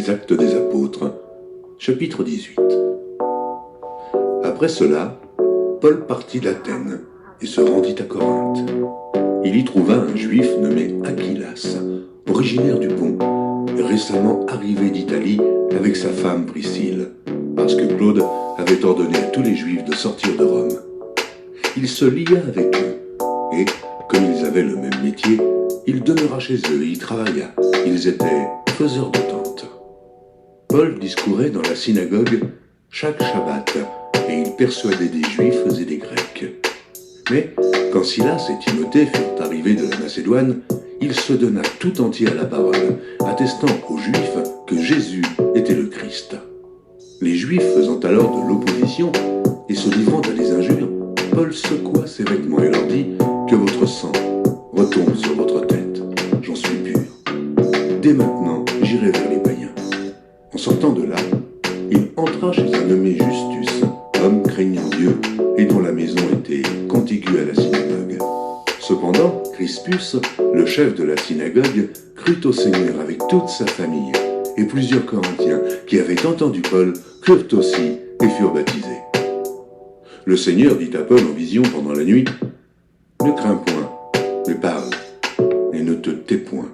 Les Actes des Apôtres, chapitre 18. Après cela, Paul partit d'Athènes et se rendit à Corinthe. Il y trouva un juif nommé Aquilas, originaire du Pont, récemment arrivé d'Italie avec sa femme Priscille, parce que Claude avait ordonné à tous les juifs de sortir de Rome. Il se lia avec eux, et, comme ils avaient le même métier, il demeura chez eux et y travailla. Ils étaient faiseurs de tentes. Paul discourait dans la synagogue chaque Shabbat, et il persuadait des Juifs et des Grecs. Mais, quand Silas et Timothée furent arrivés de la Macédoine, il se donna tout entier à la parole, attestant aux Juifs que Jésus était le Christ. Les Juifs faisant alors de l'opposition et se livrant à des injures, Paul secoua ses vêtements et leur dit que votre sang retombe sur votre tête. J'en suis pur. Dès maintenant, j'irai vers les païens. En sortant de là, il entra chez un nommé Justus, homme craignant Dieu et dont la maison était contiguë à la synagogue. Cependant, Crispus, le chef de la synagogue, crut au Seigneur avec toute sa famille, et plusieurs Corinthiens qui avaient entendu Paul crurent aussi et furent baptisés. Le Seigneur dit à Paul en vision pendant la nuit : « Ne crains point, mais parle, et ne te tais point,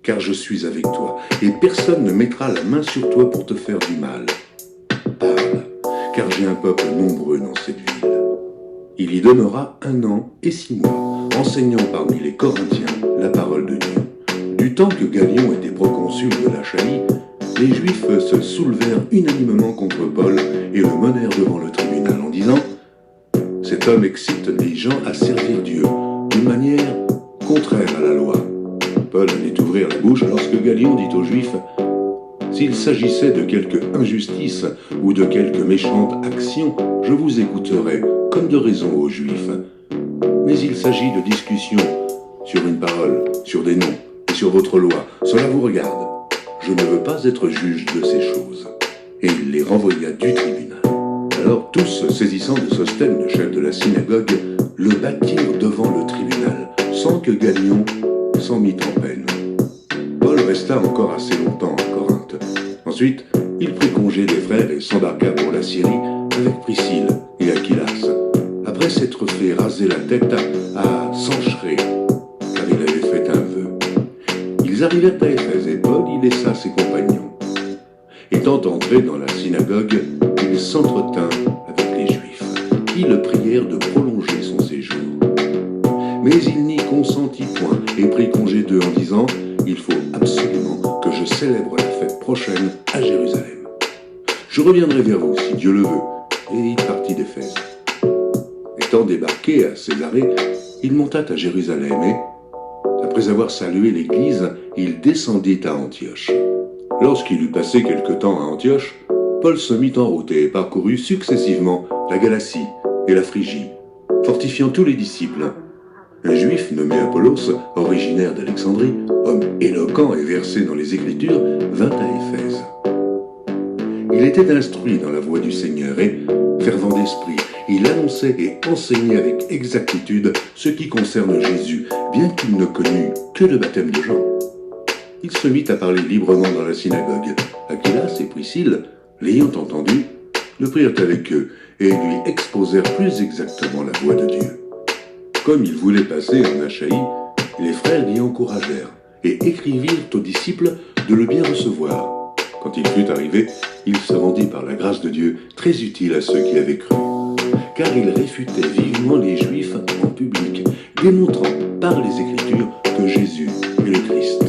car je suis avec toi, et personne ne mettra la main sur toi pour te faire du mal. Parle, car j'ai un peuple nombreux dans cette ville. » Il y demeura 1 an et 6 mois, enseignant parmi les Corinthiens la parole de Dieu. Du temps que Galion était proconsul de l'Achaïe, les Juifs se soulevèrent unanimement contre Paul et le menèrent devant le tribunal en disant : « Cet homme excite les gens à servir Dieu d'une manière contraire à la loi. » Paul allait ouvrir la bouche lorsque Galion dit aux Juifs : « S'il s'agissait de quelque injustice ou de quelque méchante action, je vous écouterais comme de raison aux Juifs. Mais il s'agit de discussions sur une parole, sur des noms et sur votre loi. Cela vous regarde. Je ne veux pas être juge de ces choses. » Et il les renvoya du tribunal. Alors tous, saisissant de Sosthène, le chef de la synagogue, le battirent devant le tribunal, sans que Galion s'en mit en peine. Paul resta encore assez longtemps à Corinthe. Ensuite, il prit congé des frères et s'embarqua pour la Syrie avec Priscille et Aquilas, après s'être fait raser la tête à Sanchéré, car il avait fait un vœu. Ils arrivèrent à Éphèse et Paul y laissa ses compagnons. Étant entré dans la synagogue, il s'entretint avec les Juifs, qui le prièrent de prolonger son séjour. Mais il n'y consentit point et prit congé d'eux en disant : « Il faut absolument que je célèbre la fête prochaine à Jérusalem. Je reviendrai vers vous si Dieu le veut. » Et il partit d'Éphèse. Étant débarqué à Césarée, il monta à Jérusalem et, après avoir salué l'église, il descendit à Antioche. Lorsqu'il eut passé quelque temps à Antioche, Paul se mit en route et parcourut successivement la Galatie et la Phrygie, fortifiant tous les disciples. Un juif nommé Apollos, originaire d'Alexandrie, homme éloquent et versé dans les Écritures, vint à Éphèse. Il était instruit dans la voie du Seigneur et, fervent d'esprit, il annonçait et enseignait avec exactitude ce qui concerne Jésus, bien qu'il ne connût que le baptême de Jean. Il se mit à parler librement dans la synagogue. Aquilas et Priscille, l'ayant entendu, le prirent avec eux et lui exposèrent plus exactement la voie de Dieu. Comme il voulait passer en Achaïe, les frères l'y encouragèrent et écrivirent aux disciples de le bien recevoir. Quand il fut arrivé, il se rendit par la grâce de Dieu très utile à ceux qui avaient cru, car il réfutait vivement les Juifs en public, démontrant par les Écritures que Jésus est le Christ.